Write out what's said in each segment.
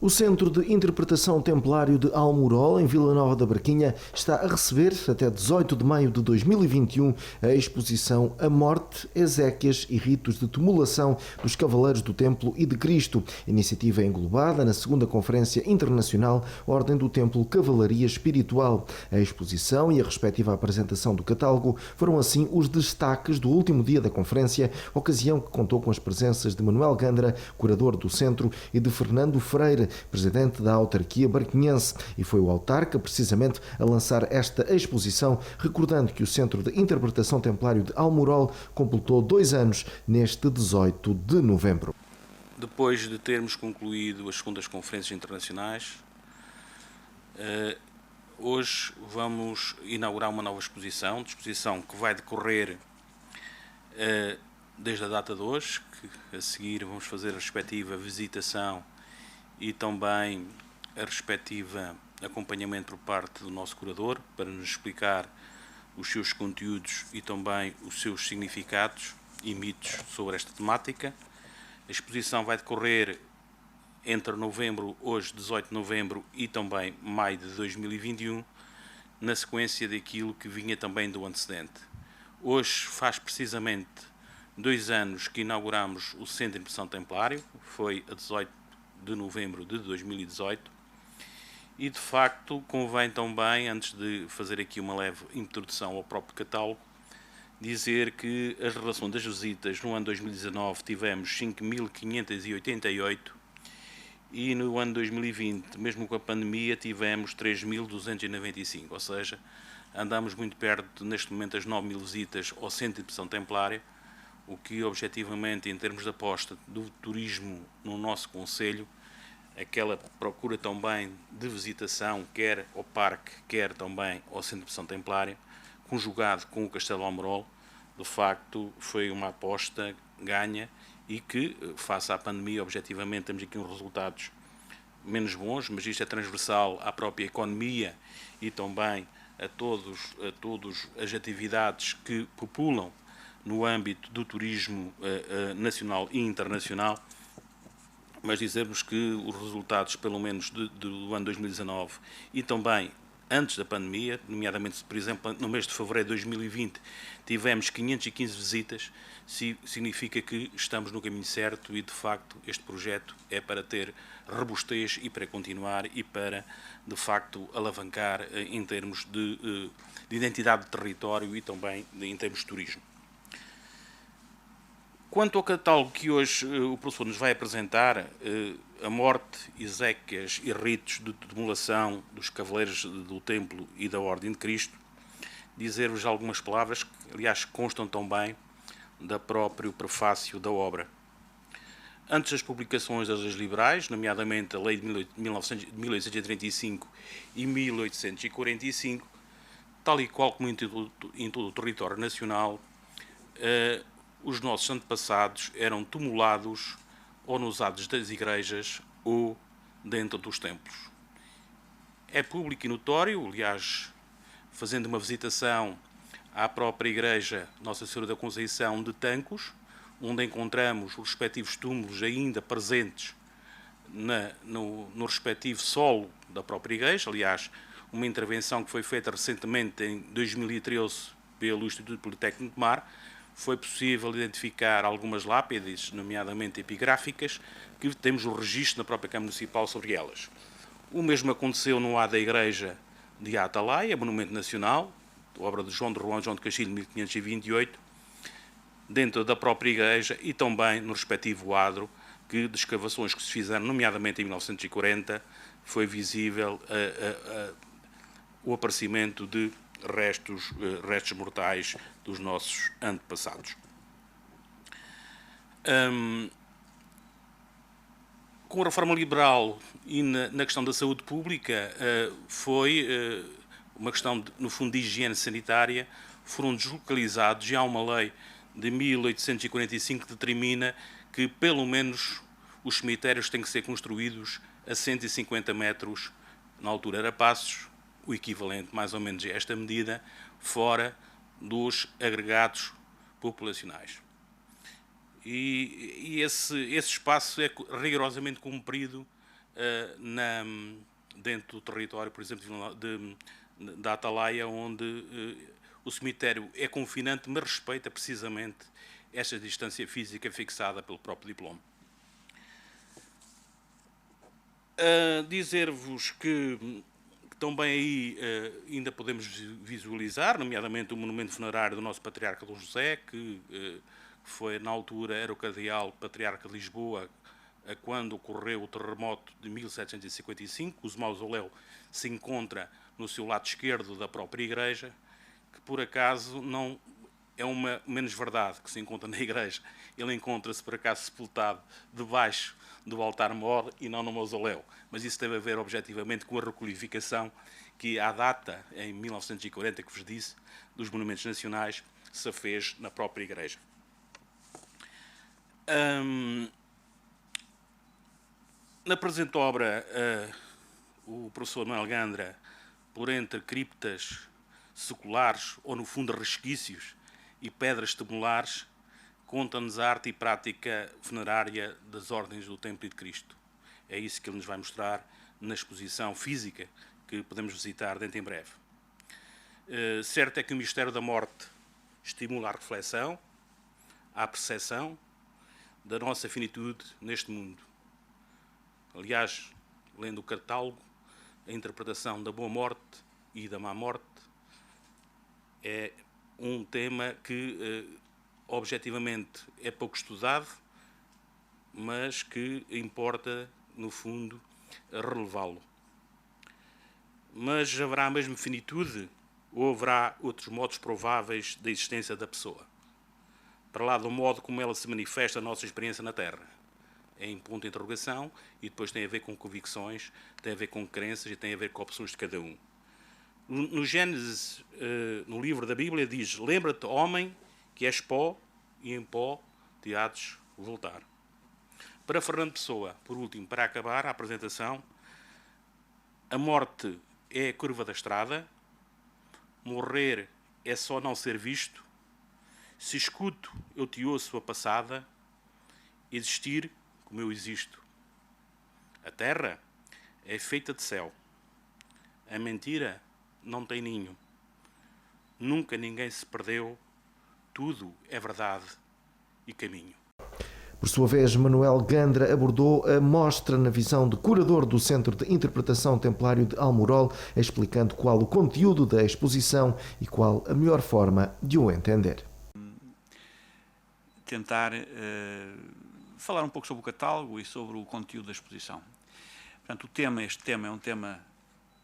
O Centro de Interpretação Templário de Almorol, em Vila Nova da Barquinha, está a receber, até 18 de maio de 2021, a exposição A Morte, Exéquias e Ritos de Tumulação dos Cavaleiros do Templo e de Cristo, iniciativa englobada na segunda Conferência Internacional Ordem do Templo Cavalaria Espiritual. A exposição e a respectiva apresentação do catálogo foram assim os destaques do último dia da conferência, ocasião que contou com as presenças de Manuel Gandra, curador do centro, e de Fernando Freire, presidente da autarquia barquinhense, e foi o autarca, precisamente, a lançar esta exposição, recordando que o Centro de Interpretação Templário de Almorol completou 2 anos neste 18 de novembro. Depois de termos concluído as segundas conferências internacionais, hoje vamos inaugurar uma nova exposição que vai decorrer desde a data de hoje, que a seguir vamos fazer a respectiva visitação e também a respectiva acompanhamento por parte do nosso curador, para nos explicar os seus conteúdos e também os seus significados e mitos sobre esta temática. A exposição vai decorrer entre novembro, hoje 18 de novembro, e também maio de 2021, na sequência daquilo que vinha também do antecedente. Hoje faz precisamente 2 anos que inauguramos o Centro de Interpretação Templário, foi a 18 de novembro de 2018, e de facto convém também, antes de fazer aqui uma leve introdução ao próprio catálogo, dizer que as relações das visitas no ano 2019 tivemos 5.588 e no ano 2020, mesmo com a pandemia, tivemos 3.295, ou seja, andamos muito perto, neste momento, das 9.000 visitas ao Centro de Interpretação Templária, o que, objetivamente, em termos de aposta do turismo no nosso concelho, aquela procura também de visitação, quer ao parque, quer também ao Centro de Interpretação Templária, conjugado com o Castelo Almorol, de facto, foi uma aposta ganha e que, face à pandemia, objetivamente, temos aqui uns resultados menos bons, mas isto é transversal à própria economia e também a todas as atividades que populam no âmbito do turismo nacional e internacional, mas dizermos que os resultados, pelo menos do ano 2019 e também antes da pandemia, nomeadamente, por exemplo, no mês de fevereiro de 2020, tivemos 515 visitas, significa que estamos no caminho certo e, de facto, este projeto é para ter robustez e para continuar e para, de facto, alavancar em termos de identidade de território e também em termos de turismo. Quanto ao catálogo que hoje o professor nos vai apresentar, A Morte, Exéquias e Ritos de Tumulação dos Cavaleiros do Templo e da Ordem de Cristo, dizer-vos algumas palavras que, aliás, constam também da próprio prefácio da obra. Antes das publicações das leis liberais, nomeadamente a Lei de 1835 e 1845, tal e qual como em todo o território nacional, os nossos antepassados eram tumulados ou nos atos das igrejas ou dentro dos templos. É público e notório, aliás, fazendo uma visitação à própria igreja Nossa Senhora da Conceição de Tancos, onde encontramos os respectivos túmulos ainda presentes no respectivo solo da própria igreja. Aliás, uma intervenção que foi feita recentemente em 2013 pelo Instituto Politécnico de Mar, foi possível identificar algumas lápides, nomeadamente epigráficas, que temos o registro na própria Câmara Municipal sobre elas. O mesmo aconteceu no A da Igreja de Atalaia, Monumento Nacional, obra de João de Castilho, de 1528, dentro da própria igreja e também no respectivo adro, que de escavações que se fizeram, nomeadamente em 1940, foi visível o aparecimento de restos mortais dos nossos antepassados. Com a reforma liberal e na questão da saúde pública, foi uma questão, no fundo, de higiene sanitária, foram deslocalizados, e há uma lei de 1845 que determina que, pelo menos, os cemitérios têm que ser construídos a 150 metros, na altura era passos, o equivalente mais ou menos a esta medida, fora dos agregados populacionais. E esse espaço é rigorosamente cumprido dentro do território, por exemplo, da Atalaia, onde o cemitério é confinante, mas respeita precisamente esta distância física fixada pelo próprio diploma. Dizer-vos que também aí ainda podemos visualizar, nomeadamente o monumento funerário do nosso Patriarca Dom José, que foi, na altura, era o Cardeal Patriarca de Lisboa, quando ocorreu o terremoto de 1755. O mausoléu se encontra no seu lado esquerdo da própria igreja, que por acaso não é uma menos-verdade que se encontra na igreja. Ele encontra-se, por acaso, sepultado debaixo do altar-mor e não no mausoléu. Mas isso teve a ver, objetivamente, com a requalificação que, à data, em 1940, que vos disse, dos monumentos nacionais, se fez na própria igreja. Na presente obra, o professor Manuel Gandra, por entre criptas seculares, ou no fundo resquícios, e pedras tabulares, conta-nos a arte e prática funerária das ordens do Templo de Cristo. É isso que ele nos vai mostrar na exposição física que podemos visitar dentro em breve. Certo é que o mistério da morte estimula a reflexão, a percepção da nossa finitude neste mundo. Aliás, lendo o catálogo, a interpretação da boa morte e da má morte é um tema que objetivamente é pouco estudado, mas que importa, no fundo, relevá-lo. Mas haverá a mesma finitude ou haverá outros modos prováveis da existência da pessoa? Para lá do modo como ela se manifesta a nossa experiência na Terra. É em ponto de interrogação e depois tem a ver com convicções, tem a ver com crenças e tem a ver com opções de cada um. No Gênesis, no livro da Bíblia, diz: lembra-te, homem, que és pó e em pó te há de voltar. Para Fernando Pessoa, por último, para acabar a apresentação, a morte é a curva da estrada, morrer é só não ser visto, se escuto eu te ouço a passada, existir como eu existo. A terra é feita de céu, a mentira não tem ninho, nunca ninguém se perdeu, tudo é verdade e caminho. Por sua vez, Manuel Gandra abordou a mostra na visão de curador do Centro de Interpretação Templário de Almorol, explicando qual o conteúdo da exposição e qual a melhor forma de o entender. Tentar falar um pouco sobre o catálogo e sobre o conteúdo da exposição. Portanto, este tema é um tema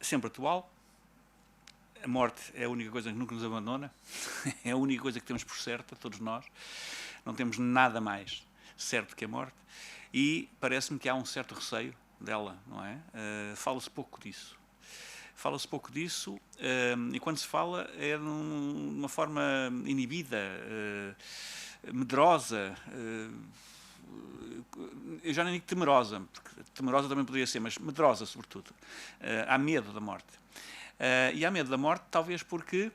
sempre atual. A morte é a única coisa que nunca nos abandona, é a única coisa que temos por certa, todos nós. Não temos nada mais certo que a morte, e parece-me que há um certo receio dela, não é? Fala-se pouco disso. Fala-se pouco disso, e quando se fala é de uma forma inibida, medrosa, eu já nem digo temerosa, porque temerosa também poderia ser, mas medrosa sobretudo. Há medo da morte. E há medo da morte talvez porque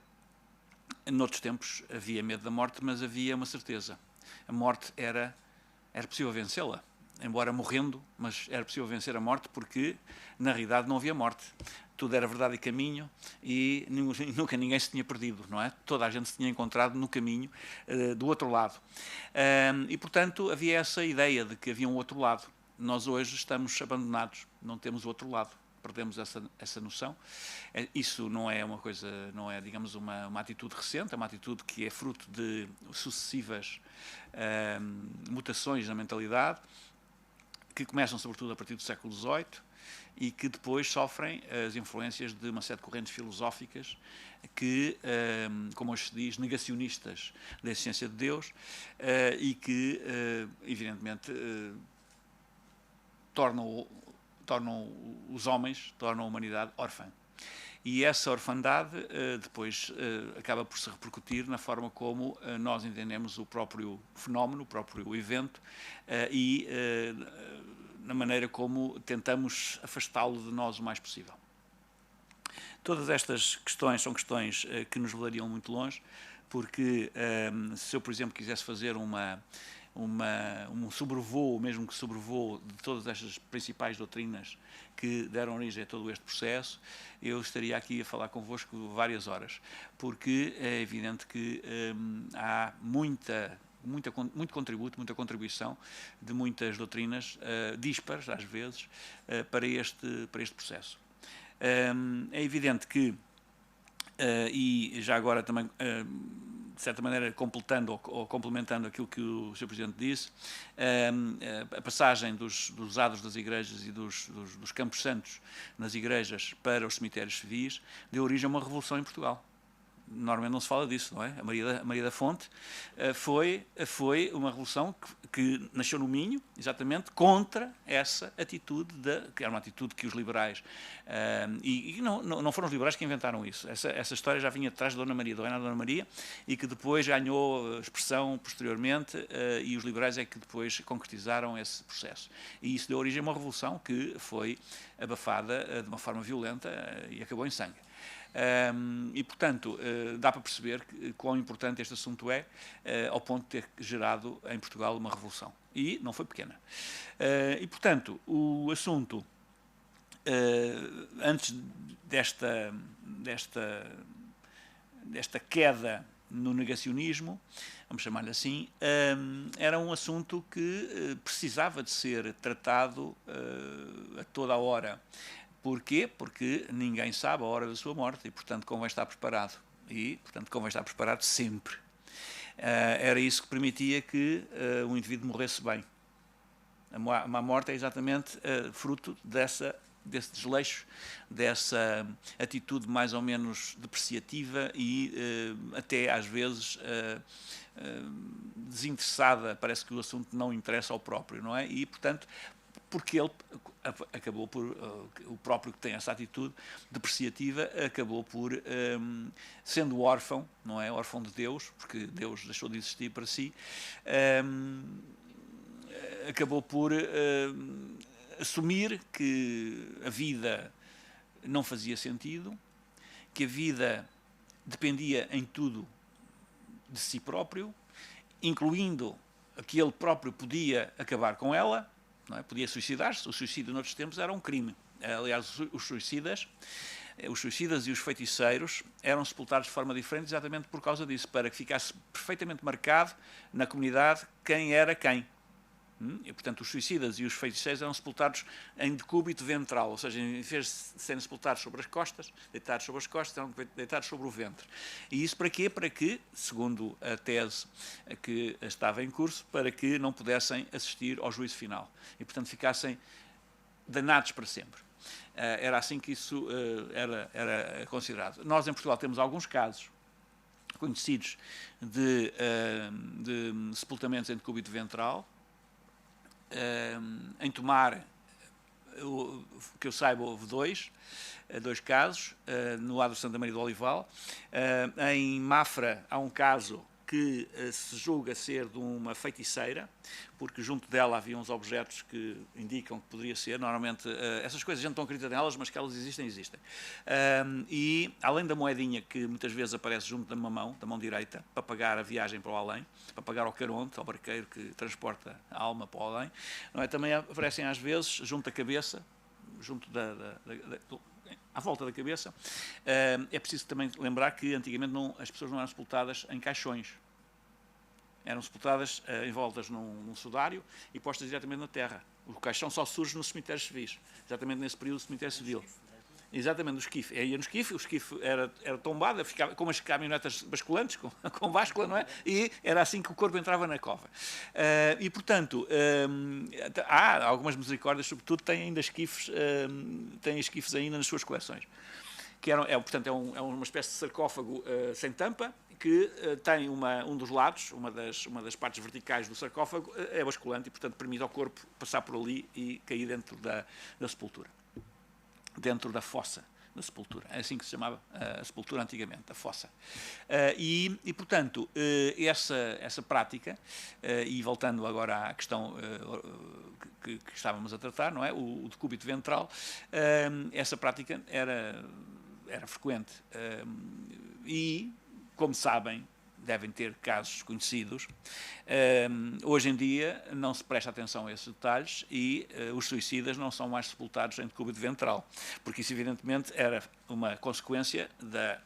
noutros tempos havia medo da morte, mas havia uma certeza. A morte era possível vencê-la, embora morrendo, mas era possível vencer a morte porque, na realidade, não havia morte. Tudo era verdade e caminho e nunca ninguém se tinha perdido, não é? Toda a gente se tinha encontrado no caminho do outro lado. E, portanto, havia essa ideia de que havia um outro lado. Nós hoje estamos abandonados, não temos o outro lado. Perdemos essa noção. Isso não é uma coisa, não é, digamos, uma atitude recente, é uma atitude que é fruto de sucessivas mutações na mentalidade, que começam sobretudo a partir do século XVIII e que depois sofrem as influências de uma série de correntes filosóficas que, como hoje se diz, negacionistas da existência de Deus e que, evidentemente, tornam os homens, tornam a humanidade órfã. E essa orfandade depois acaba por se repercutir na forma como nós entendemos o próprio fenómeno, o próprio evento e na maneira como tentamos afastá-lo de nós o mais possível. Todas estas questões são questões que nos levariam muito longe, porque se eu, por exemplo, quisesse fazer uma um sobrevoo, mesmo que sobrevoo, de todas estas principais doutrinas que deram origem a todo este processo, eu estaria aqui a falar convosco várias horas, porque é evidente que há muito contributo, muita contribuição de muitas doutrinas díspares, às vezes, para este processo. É evidente que, e já agora também, de certa maneira, completando ou complementando aquilo que o Sr. Presidente disse, a passagem dos ados das igrejas e dos campos santos nas igrejas para os cemitérios civis deu origem a uma revolução em Portugal. Normalmente não se fala disso, não é? A Maria da Fonte foi uma revolução que nasceu no Minho, exatamente, contra essa atitude, que era uma atitude que os liberais, e não foram os liberais que inventaram isso, essa história já vinha atrás de Dona Maria, do reinado de Dona Maria, e que depois ganhou expressão posteriormente, e os liberais é que depois concretizaram esse processo. E isso deu origem a uma revolução que foi abafada de uma forma violenta e acabou em sangue. E, portanto, dá para perceber quão importante este assunto é, ao ponto de ter gerado em Portugal uma revolução. E não foi pequena. E, portanto, o assunto, antes desta queda no negacionismo, vamos chamar-lhe assim, era um assunto que precisava de ser tratado a toda a hora. Porquê? Porque ninguém sabe a hora da sua morte e, portanto, convém estar preparado. E, portanto, convém estar preparado sempre. Era isso que permitia que o indivíduo morresse bem. A morte é exatamente fruto desse desleixo, dessa atitude mais ou menos depreciativa e até, às vezes, desinteressada. Parece que o assunto não interessa ao próprio, não é? E, portanto, porque ele acabou por, o próprio que tem essa atitude depreciativa, acabou por, sendo órfão, não é? Órfão de Deus, porque Deus deixou de existir para si, acabou por assumir que a vida não fazia sentido, que a vida dependia em tudo de si próprio, incluindo que ele próprio podia acabar com ela, não é? Podia suicidar-se. O suicídio noutros tempos era um crime. Aliás, os suicidas e os feiticeiros eram sepultados de forma diferente exatamente por causa disso, para que ficasse perfeitamente marcado na comunidade quem era quem. E, portanto, os suicidas e os feiticeiros eram sepultados em decúbito ventral, ou seja, em vez de serem sepultados sobre as costas, deitados sobre as costas, eram deitados sobre o ventre. E isso para quê? Para que, segundo a tese que estava em curso, para que não pudessem assistir ao juízo final. E, portanto, ficassem danados para sempre. Era assim que isso era considerado. Nós, em Portugal, temos alguns casos conhecidos de sepultamentos em decúbito ventral. Em Tomar, que eu saiba, houve dois casos, no lado de Santa Maria do Olival. Em Mafra há um caso que se julga ser de uma feiticeira, porque junto dela havia uns objetos que indicam que poderia ser. Normalmente, essas coisas a gente não acredita nelas, mas que elas existem. E, além da moedinha que muitas vezes aparece junto da mão direita, para pagar a viagem para o além, para pagar ao caronte, ao barqueiro que transporta a alma para o além, não é? Também aparecem às vezes junto da cabeça, junto à volta da cabeça. É preciso também lembrar que antigamente as pessoas não eram sepultadas em caixões. Eram sepultadas envoltas num sudário e postas diretamente na terra. O caixão só surge nos cemitérios civis, exatamente nesse período do cemitério civil. Exatamente, no esquife. Ia no esquife, o esquife era tombado, ficava como as caminhonetas basculantes, com báscula, não é? E era assim que o corpo entrava na cova. E, portanto, há algumas misericórdias, sobretudo, têm ainda esquifes, ainda nas suas coleções. Que portanto, é uma espécie de sarcófago sem tampa, que tem um dos lados, uma das partes verticais do sarcófago, é basculante e, portanto, permite ao corpo passar por ali e cair dentro da sepultura. Dentro da fossa da sepultura. É assim que se chamava a sepultura antigamente, a fossa. E portanto, essa prática, e voltando agora à questão que estávamos a tratar, não é? O decúbito ventral, essa prática era frequente. E, como sabem, devem ter casos conhecidos. Hoje em dia não se presta atenção a esses detalhes e os suicidas não são mais sepultados em decúbito ventral, porque isso evidentemente era uma consequência da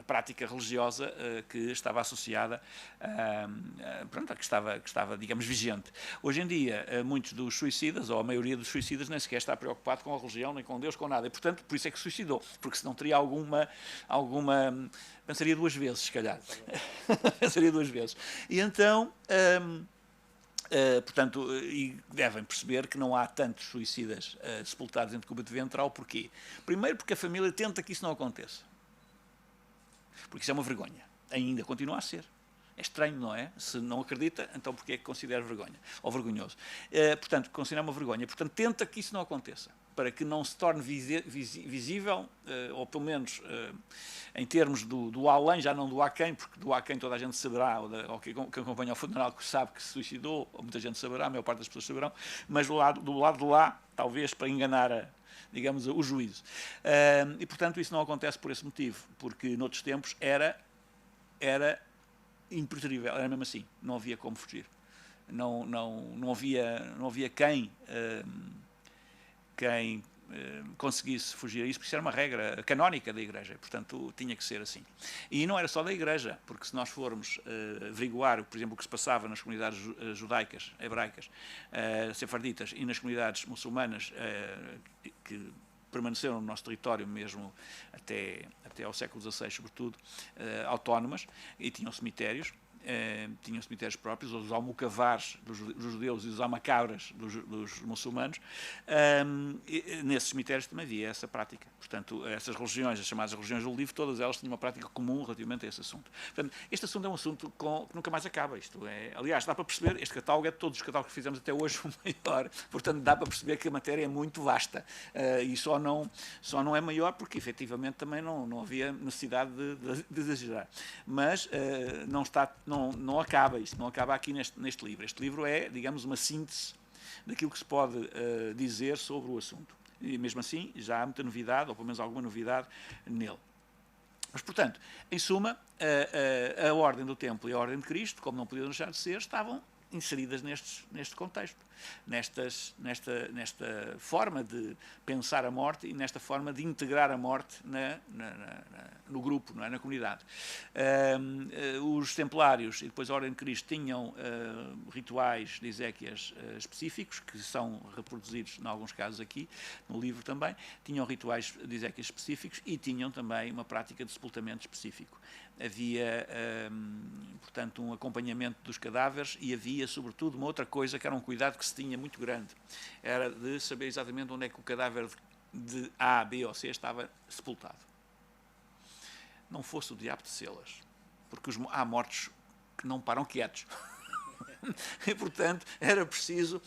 prática religiosa que estava associada, pronto, que estava, digamos, vigente. Hoje em dia, muitos dos suicidas, ou a maioria dos suicidas, nem sequer está preocupado com a religião, nem com Deus, com nada. E, portanto, por isso é que se suicidou, porque senão teria alguma pensaria duas vezes, se calhar. Pensaria duas vezes. E então... portanto, e devem perceber que não há tantos suicidas sepultados em decúbito ventral. Porquê? Primeiro porque a família tenta que isso não aconteça. Porque isso é uma vergonha. Ainda continua a ser. É estranho, não é? Se não acredita, então porquê é que considera vergonha? Ou vergonhoso? Portanto, considera uma vergonha. Portanto, tenta que isso não aconteça. Para que não se torne visível, ou pelo menos em termos do além, já não do aquém, porque do aquém toda a gente saberá, ou que acompanha o funeral, que sabe que se suicidou, ou muita gente saberá, a maior parte das pessoas saberão, mas do lado de lá, talvez para enganar digamos, o juízo. E, portanto, isso não acontece por esse motivo, porque noutros tempos era impreterível, era mesmo assim, não havia como fugir. Não havia quem conseguisse fugir a isso, porque isso era uma regra canónica da Igreja, portanto tinha que ser assim. E não era só da Igreja, porque se nós formos averiguar, por exemplo, o que se passava nas comunidades judaicas, hebraicas, sefarditas, e nas comunidades muçulmanas que permaneceram no nosso território mesmo até ao século XVI, sobretudo, autónomas, e tinham cemitérios próprios, os almocavares dos judeus e os almacabras dos muçulmanos. Nesses cemitérios também havia essa prática. Portanto, essas religiões, as chamadas religiões do livro, todas elas tinham uma prática comum relativamente a esse assunto. Portanto, este assunto é um assunto que nunca mais acaba. Aliás, dá para perceber, este catálogo é de todos os catálogos que fizemos até hoje o maior, portanto dá para perceber que a matéria é muito vasta, e só não é maior porque efetivamente também não havia necessidade de exagerar. Mas não acaba isto, não acaba aqui neste livro. Este livro é, digamos, uma síntese daquilo que se pode dizer sobre o assunto. E mesmo assim, já há muita novidade, ou pelo menos alguma novidade nele. Mas, portanto, em suma, a Ordem do Templo e a Ordem de Cristo, como não podia deixar de ser, estavam inseridas neste contexto, nesta forma de pensar a morte e nesta forma de integrar a morte no grupo, não é? Na comunidade. Os Templários e depois a Ordem de Cristo tinham rituais de exéquias específicos, que são reproduzidos em alguns casos aqui, no livro também, tinham rituais de exéquias específicos e tinham também uma prática de sepultamento específico. Havia, portanto, um acompanhamento dos cadáveres e havia, sobretudo, uma outra coisa que era um cuidado que se tinha muito grande. Era de saber exatamente onde é que o cadáver de A, B ou C estava sepultado. Não fosse o diabo de selas, porque há mortos que não param quietos. E, portanto, era preciso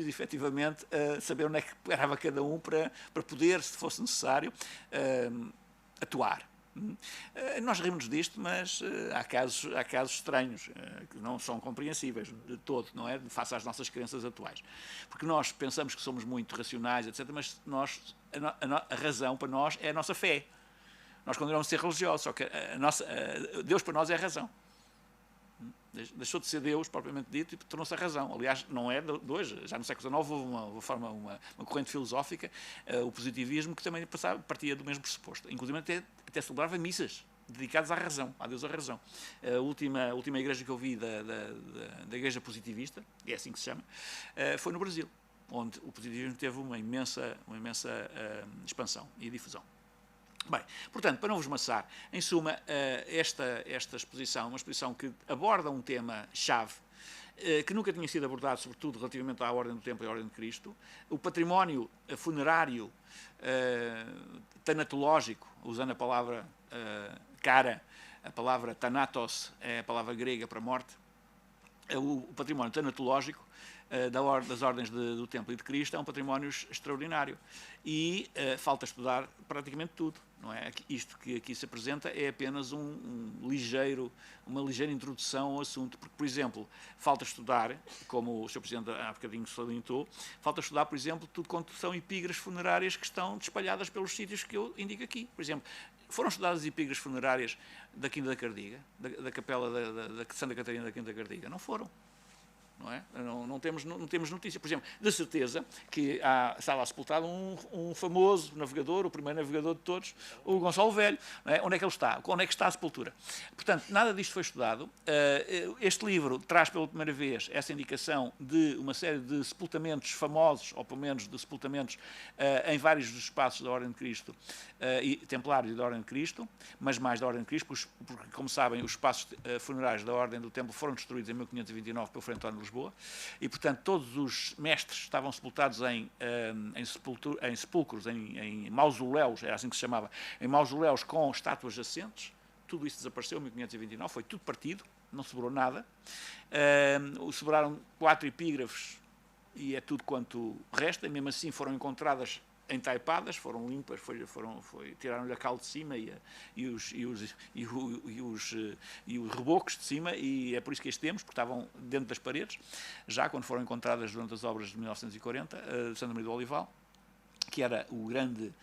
efetivamente saber onde é que parava cada um para poder, se fosse necessário, atuar. Nós rimos disto, mas há casos estranhos, que não são compreensíveis de todo, não é? Face às nossas crenças atuais. Porque nós pensamos que somos muito racionais, etc., mas a razão para nós é a nossa fé. Nós continuamos a ser religiosos, só que Deus para nós é a razão. Deixou de ser Deus, propriamente dito, e tornou-se a razão. Aliás, não é de hoje. Já no século XIX houve uma corrente filosófica, o positivismo, que também partia do mesmo pressuposto. Inclusive até celebrava missas dedicadas à razão, a Deus a razão. A última igreja que eu vi da igreja positivista, é assim que se chama, foi no Brasil, onde o positivismo teve uma imensa expansão e difusão. Bem, portanto, para não vos maçar, em suma, esta exposição é uma exposição que aborda um tema-chave que nunca tinha sido abordado, sobretudo relativamente à Ordem do Templo e à Ordem de Cristo, o património funerário tanatológico, usando a palavra cara, a palavra thanatos é a palavra grega para morte, o património tanatológico das ordens do Templo e de Cristo é um património extraordinário e falta estudar praticamente tudo, não é? Isto que aqui se apresenta é apenas uma ligeira introdução ao assunto, porque, por exemplo, falta estudar, como o Sr. Presidente há bocadinho salientou, falta estudar, por exemplo, tudo quanto são epígrafes funerárias que estão espalhadas pelos sítios que eu indico aqui. Por exemplo, Foram estudadas as epígrafes funerárias da Quinta da Cardiga, da capela da Santa Catarina da Quinta da Cardiga? Não foram. Não é? Não temos notícia. Por exemplo, de certeza que está lá sepultado um famoso navegador, o primeiro navegador de todos, o Gonçalo Velho. Não é? Onde é que ele está? Onde é que está a sepultura? Portanto, nada disto foi estudado. Este livro traz pela primeira vez essa indicação de uma série de sepultamentos famosos, ou pelo menos de sepultamentos em vários dos espaços da Ordem de Cristo, e templários da Ordem de Cristo, mas mais da Ordem de Cristo, porque, como sabem, os espaços funerários da Ordem do Templo foram destruídos em 1529 pelo Frei António de Lisboa, e, portanto, todos os mestres estavam sepultados em sepulcros, em mausoléus, era assim que se chamava, em mausoléus com estátuas jacentes. Tudo isso desapareceu em 1529, foi tudo partido, não sobrou nada. Sobraram 4 epígrafes e é tudo quanto resta, e mesmo assim foram encontradas entaipadas, foram limpas, tiraram-lhe a cal de cima e os rebocos de cima, e é por isso que as temos, porque estavam dentro das paredes, já quando foram encontradas durante as obras de 1940, de Santa Maria do Olival, que era o grande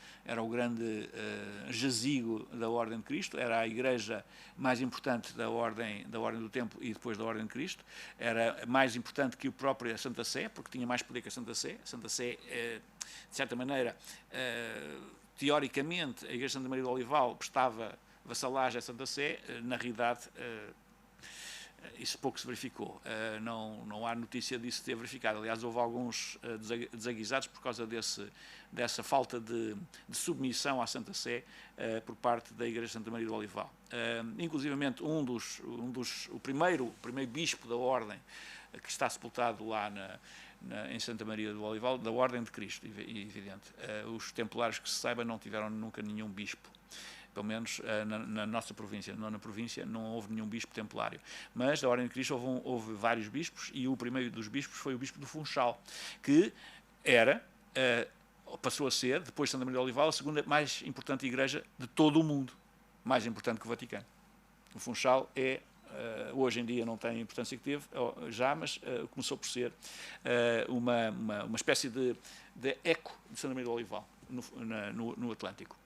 jazigo da Ordem de Cristo, era a igreja mais importante da Ordem do Templo e depois da Ordem de Cristo, era mais importante que a própria Santa Sé, porque tinha mais poder que a Santa Sé. A Santa Sé, de certa maneira, teoricamente, a igreja de Santa Maria do Olival prestava vassalagem à Santa Sé, na realidade isso pouco se verificou, não há notícia disso ter verificado. Aliás, houve alguns desaguisados por causa dessa falta de submissão à Santa Sé por parte da Igreja de Santa Maria do Olival. Inclusivamente, o primeiro bispo da Ordem, que está sepultado lá em Santa Maria do Olival, da Ordem de Cristo, evidente. Os templários, que se saiba, não tiveram nunca nenhum bispo. Pelo menos na nossa província, na província, não houve nenhum bispo templário. Mas da Ordem de Cristo houve vários bispos, e o primeiro dos bispos foi o bispo do Funchal, que passou a ser, depois de Santa Maria do Olival, a segunda mais importante igreja de todo o mundo, mais importante que o Vaticano. O Funchal hoje em dia não tem a importância que teve já, mas começou por ser uma espécie de eco de Santa Maria do Olival, no Atlântico.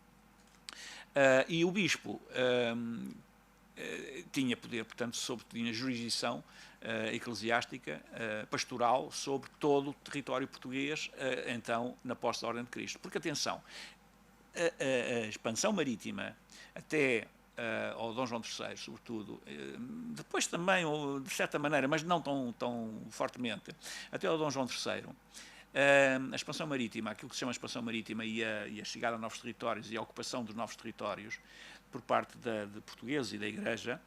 E o bispo tinha poder, portanto, tinha jurisdição eclesiástica, pastoral, sobre todo o território português, então, na posse da Ordem de Cristo. Porque, atenção, a expansão marítima até ao Dom João III, sobretudo, depois também, de certa maneira, mas não tão fortemente, até ao Dom João III, a expansão marítima, aquilo que se chama expansão marítima, e a chegada a novos territórios e a ocupação dos novos territórios por parte de portugueses e da Igreja,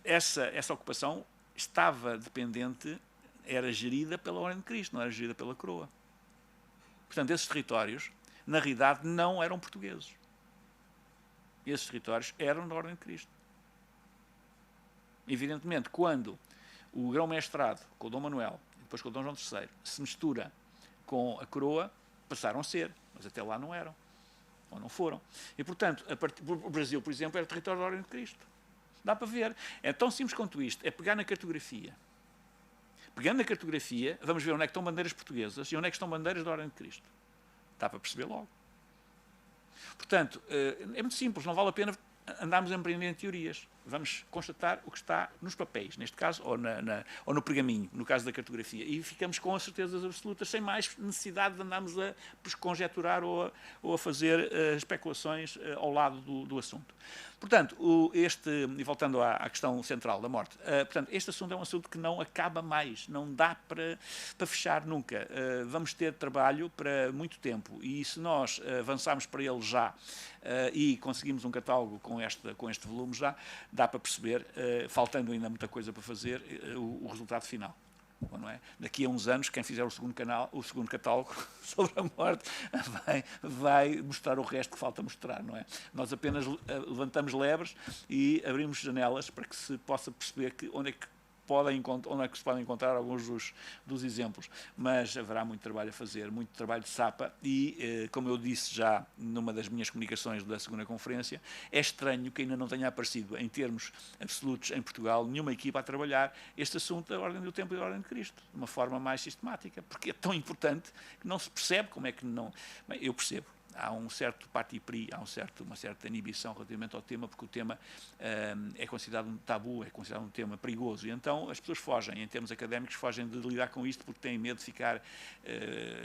essa ocupação estava dependente, era gerida pela Ordem de Cristo, não era gerida pela coroa. Portanto, esses territórios, na realidade, não eram portugueses. Esses territórios eram da Ordem de Cristo. Evidentemente, quando o grão-mestrado, com o Dom Manuel, e depois com o Dom João III, se mistura com a coroa, passaram a ser, mas até lá não eram, ou não foram. E, portanto, o Brasil, por exemplo, era território da Ordem de Cristo. Dá para ver. É tão simples quanto isto, é pegar na cartografia. Pegando na cartografia, vamos ver onde é que estão bandeiras portuguesas e onde é que estão bandeiras da Ordem de Cristo. Dá para perceber logo. Portanto, é muito simples, não vale a pena andarmos a empreender em teorias. Vamos constatar o que está nos papéis, neste caso, ou no pergaminho, no caso da cartografia. E ficamos com as certezas absolutas, sem mais necessidade de andarmos a conjecturar ou a fazer especulações ao lado do assunto. Portanto, e voltando à questão central da morte, portanto, este assunto é um assunto que não acaba mais, não dá para fechar nunca. Vamos ter trabalho para muito tempo, e se nós avançarmos para ele já e conseguimos um catálogo com este volume já, dá para perceber, faltando ainda muita coisa para fazer, o resultado final. Não é? Daqui a uns anos, quem fizer o segundo catálogo sobre a morte vai mostrar o resto que falta mostrar, não é? Nós apenas levantamos lebres e abrimos janelas para que se possa perceber onde é que se podem encontrar alguns dos exemplos, mas haverá muito trabalho a fazer, muito trabalho de sapa, e, como eu disse já numa das minhas comunicações da segunda conferência, é estranho que ainda não tenha aparecido, em termos absolutos, em Portugal, nenhuma equipa a trabalhar este assunto da Ordem do Templo e da Ordem de Cristo, de uma forma mais sistemática, porque é tão importante que não se percebe como é que não... Bem, eu percebo. há um certo parti pris, há uma certa inibição relativamente ao tema, porque o tema é considerado um tabu, é considerado um tema perigoso, e então as pessoas fogem, em termos académicos, fogem de lidar com isto porque têm medo de ficar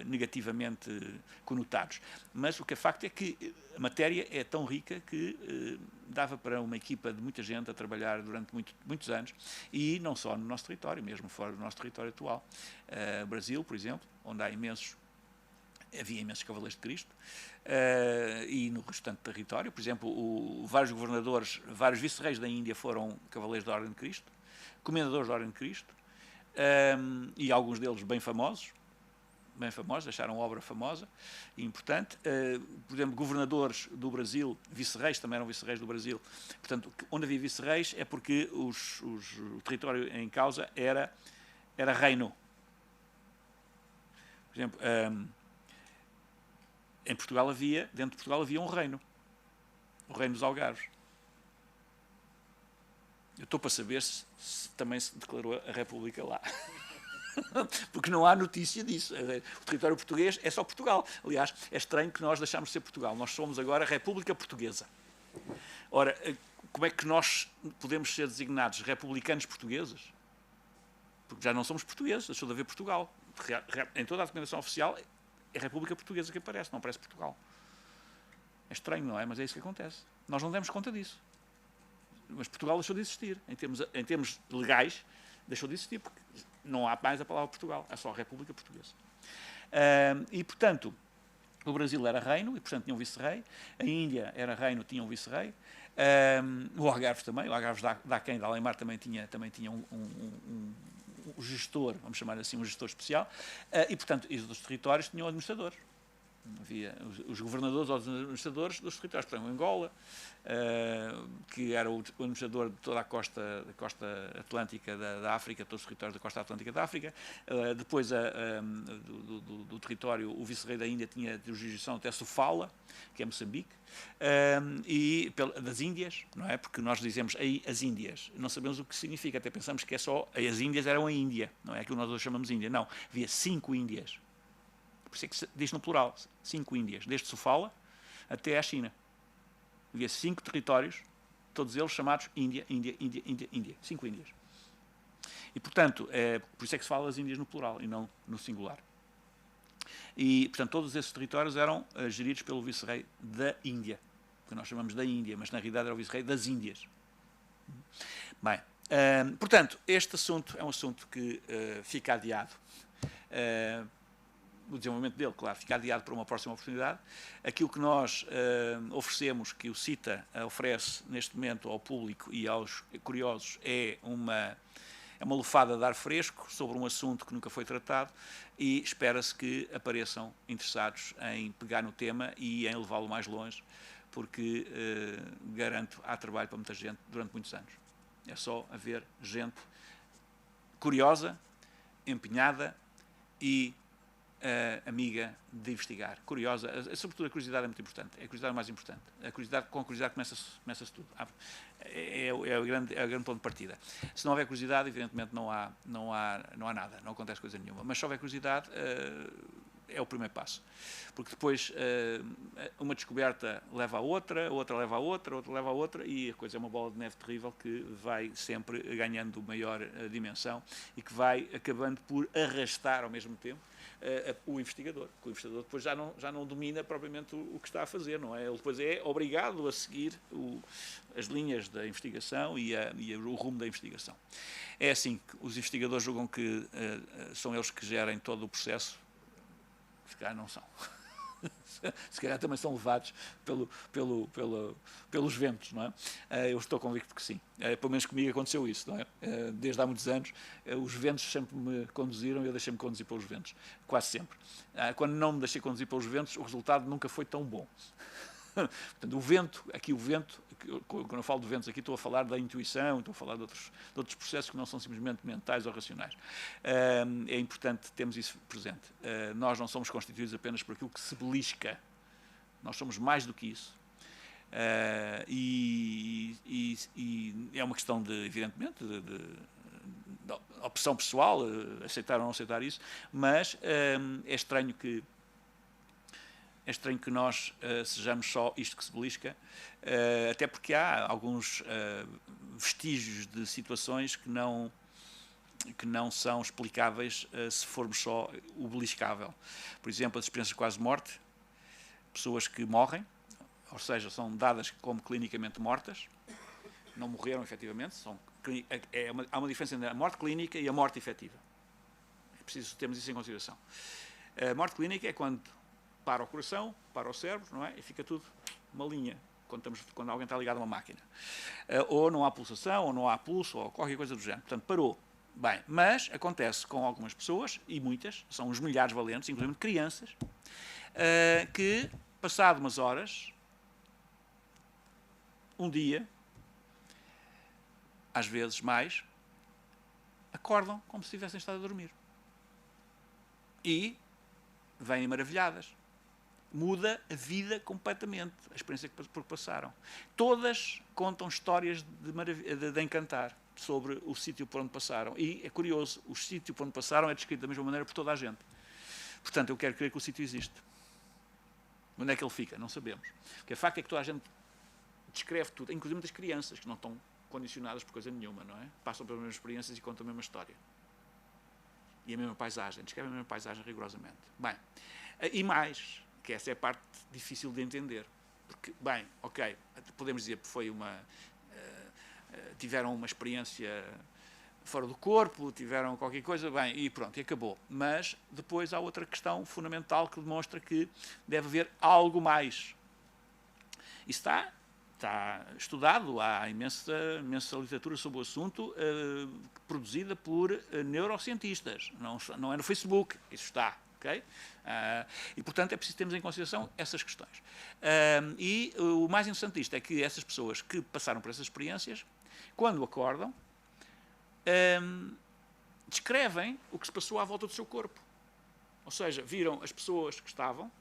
negativamente conotados. Mas o que é facto é que a matéria é tão rica que dava para uma equipa de muita gente a trabalhar durante muitos anos, e não só no nosso território, mesmo fora do nosso território atual. Brasil, por exemplo, onde havia imensos cavaleiros de Cristo, e no restante território, por exemplo, vários governadores, vários vice-reis da Índia foram cavaleiros da Ordem de Cristo, comendadores da Ordem de Cristo, e alguns deles bem famosos, deixaram obra famosa e importante. Por exemplo, governadores do Brasil, vice-reis, também eram vice-reis do Brasil. Portanto, onde havia vice-reis é porque o território em causa era reino. Por exemplo, dentro de Portugal havia um reino, o Reino dos Algarves. Eu estou para saber se também se declarou a República lá. Porque não há notícia disso. O território português é só Portugal. Aliás, é estranho que nós deixámos de ser Portugal. Nós somos agora a República Portuguesa. Ora, como é que nós podemos ser designados republicanos portugueses? Porque já não somos portugueses, deixou de haver Portugal. Em toda a documentação oficial é a República Portuguesa que aparece, não aparece Portugal. É estranho, não é? Mas é isso que acontece. Nós não demos conta disso. Mas Portugal deixou de existir. Em termos legais, deixou de existir, porque não há mais a palavra Portugal, há só a República Portuguesa. E, portanto, o Brasil era reino, e, portanto, tinha um vice-rei. A Índia era reino, tinha um vice-rei. O Algarve também. O Algarve da quem, da Além-Mar, também tinha um gestor, vamos chamar assim, um gestor especial. E, portanto, os outros territórios tinham administradores. Havia os governadores ou os administradores dos territórios. Por exemplo, Angola, que era o administrador de toda a costa atlântica da África, todos os territórios da costa atlântica da África. Depois, do território, o vice-rei da Índia tinha jurisdição até Sofala, que é Moçambique, e das Índias, não é? Porque nós dizemos aí as Índias, não sabemos o que significa, até pensamos que é só as Índias eram a Índia, não é aquilo que nós hoje chamamos Índia. Não, havia 5 Índias. Por isso é que se diz no plural, 5 Índias, desde Sofala até à China. Havia 5 territórios, todos eles chamados Índia, 5 Índias. E, portanto, por isso é que se fala das Índias no plural e não no singular. E, portanto, todos esses territórios eram geridos pelo vice-rei da Índia, que nós chamamos da Índia, mas na realidade era o vice-rei das Índias. Bem, portanto, este assunto é um assunto que fica adiado. O desenvolvimento dele, claro, fica adiado para uma próxima oportunidade. Aquilo que nós oferecemos, que o CITA oferece neste momento ao público e aos curiosos, é uma lufada de ar fresco sobre um assunto que nunca foi tratado, e espera-se que apareçam interessados em pegar no tema e em levá-lo mais longe, porque, garanto, há trabalho para muita gente durante muitos anos. É só haver gente curiosa, empenhada e amiga de investigar, curiosa. Sobretudo a curiosidade é muito importante, é a curiosidade mais importante. Com a curiosidade começa-se tudo. É o grande ponto de partida. Se não houver curiosidade, evidentemente não há nada, não acontece coisa nenhuma. Mas se houver curiosidade, é o primeiro passo. Porque depois uma descoberta leva a outra leva a outra leva a outra, e a coisa é uma bola de neve terrível que vai sempre ganhando maior dimensão e que vai acabando por arrastar ao mesmo tempo o investigador. Porque o investigador depois já não domina propriamente o que está a fazer, não é? Ele depois é obrigado a seguir as linhas da investigação e o rumo da investigação. É assim que os investigadores julgam que são eles que gerem todo o processo. Se calhar não são. Se calhar também são levados pelos ventos, não é? Eu estou convicto que sim. Pelo menos comigo aconteceu isso, não é? Desde há muitos anos, os ventos sempre me conduziram e eu deixei-me conduzir pelos ventos. Quase sempre. Quando não me deixei conduzir pelos ventos, o resultado nunca foi tão bom. Portanto, o vento, quando eu falo de ventos aqui, estou a falar da intuição, estou a falar de outros processos que não são simplesmente mentais ou racionais. É importante termos isso presente. Nós não somos constituídos apenas por aquilo que se belisca, nós somos mais do que isso. E é uma questão evidentemente, de opção pessoal, aceitar ou não aceitar isso, mas é estranho que É estranho que nós sejamos só isto que se belisca, até porque há alguns vestígios de situações que não são explicáveis se formos só o beliscável. Por exemplo, as experiências de quase morte, pessoas que morrem, ou seja, são dadas como clinicamente mortas, não morreram efetivamente, há uma diferença entre a morte clínica e a morte efetiva. É preciso termos isso em consideração. A morte clínica é quando para o coração, para o cérebro, não é? E fica tudo uma linha, quando alguém está ligado a uma máquina. Ou não há pulsação, ou não há pulso, ou qualquer coisa do género. Portanto, parou. Bem, mas acontece com algumas pessoas, e muitas, são uns milhares valentes, inclusive crianças, que, passado umas horas, um dia, às vezes mais, acordam como se tivessem estado a dormir. E vêm maravilhadas. Muda a vida completamente, a experiência por que passaram. Todas contam histórias de encantar sobre o sítio por onde passaram. E é curioso, o sítio por onde passaram é descrito da mesma maneira por toda a gente. Portanto, eu quero crer que o sítio existe. Onde é que ele fica? Não sabemos. Porque o facto é que toda a gente descreve tudo, inclusive muitas crianças que não estão condicionadas por coisa nenhuma, não é? Passam pelas mesmas experiências e contam a mesma história. E a mesma paisagem, descrevem a mesma paisagem rigorosamente. Bem, e mais, que essa é a parte difícil de entender. Porque, bem, ok, podemos dizer que foi tiveram uma experiência fora do corpo, tiveram qualquer coisa, bem, e pronto, e acabou. Mas depois há outra questão fundamental que demonstra que deve haver algo mais. Isso está estudado, há imensa literatura sobre o assunto, produzida por neurocientistas, não é no Facebook, isso está. Okay? E, portanto, é preciso termos em consideração essas questões. E o mais interessante disto é que essas pessoas que passaram por essas experiências, quando acordam, descrevem o que se passou à volta do seu corpo. Ou seja, viram as pessoas que estavam,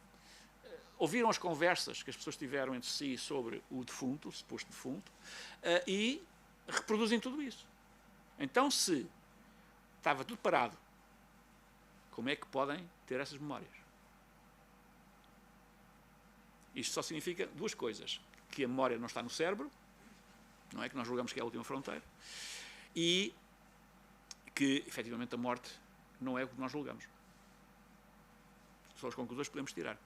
ouviram as conversas que as pessoas tiveram entre si sobre o defunto, o suposto defunto, e reproduzem tudo isso. Então, se estava tudo parado, como é que podem ter essas memórias? Isto só significa duas coisas. Que a memória não está no cérebro, não é? Que nós julgamos que é a última fronteira, e que, efetivamente, a morte não é o que nós julgamos. São as conclusões que podemos tirar.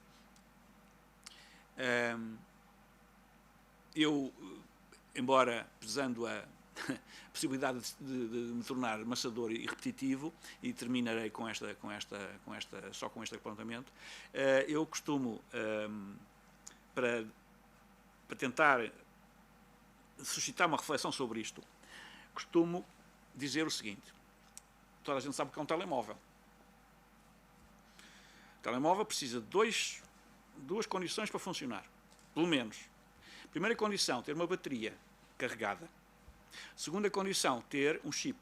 Eu, embora pesando a possibilidade de me tornar maçador e repetitivo, e terminarei só com este apontamento, eu costumo, para tentar suscitar uma reflexão sobre isto, costumo dizer o seguinte: toda a gente sabe que é um telemóvel. O telemóvel precisa de duas condições para funcionar, pelo menos. Primeira condição, ter uma bateria carregada. Segunda condição, ter um chip,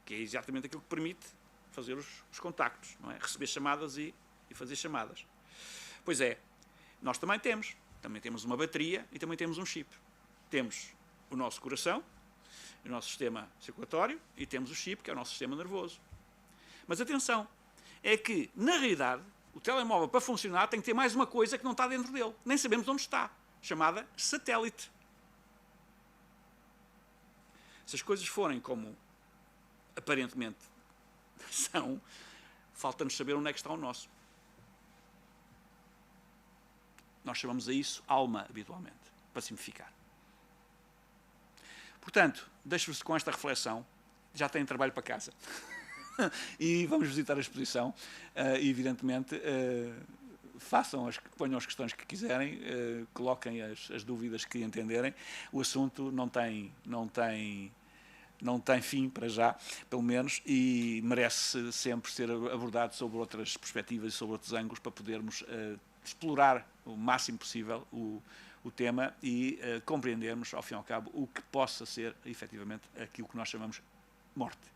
que é exatamente aquilo que permite fazer os contactos, não é? Receber chamadas e fazer chamadas. Pois é, nós também temos uma bateria e também temos um chip. Temos o nosso coração, o nosso sistema circulatório, e temos o chip, que é o nosso sistema nervoso. Mas atenção, é que, na realidade, o telemóvel, para funcionar, tem que ter mais uma coisa que não está dentro dele. Nem sabemos onde está, chamada satélite. Se as coisas forem como aparentemente são, falta-nos saber onde é que está o nosso. Nós chamamos a isso alma, habitualmente, para simplificar. Portanto, deixo-vos com esta reflexão. Já têm trabalho para casa. E vamos visitar a exposição. E, evidentemente, ponham as questões que quiserem, coloquem as dúvidas que entenderem. O assunto não tem fim para já, pelo menos, e merece sempre ser abordado sobre outras perspectivas e sobre outros ângulos para podermos explorar o máximo possível o tema e compreendermos, ao fim e ao cabo, o que possa ser, efetivamente, aquilo que nós chamamos morte.